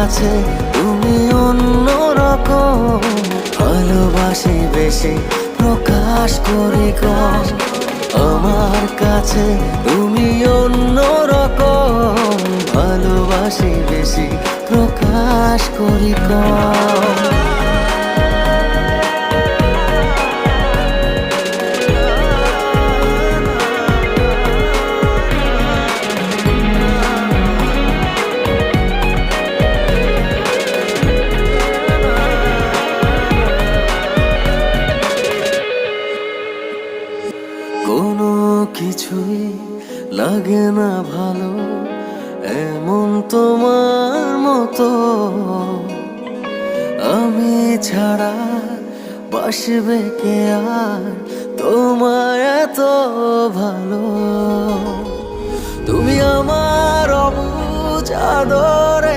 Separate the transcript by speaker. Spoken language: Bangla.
Speaker 1: কাছে তুমি অন্যরকম, ভালোবাসি বেশি প্রকাশ করি কম। আমার কাছে তুমি অন্যরকম, ভালোবাসি বেশি প্রকাশ করি কম। কোনো কিছুই লাগে না ভালো এমন তোমার মতো, আমি ছাড়া বাসবে কে আর তোমায় এত ভালো। তুমি আমার অবুঝ আদরে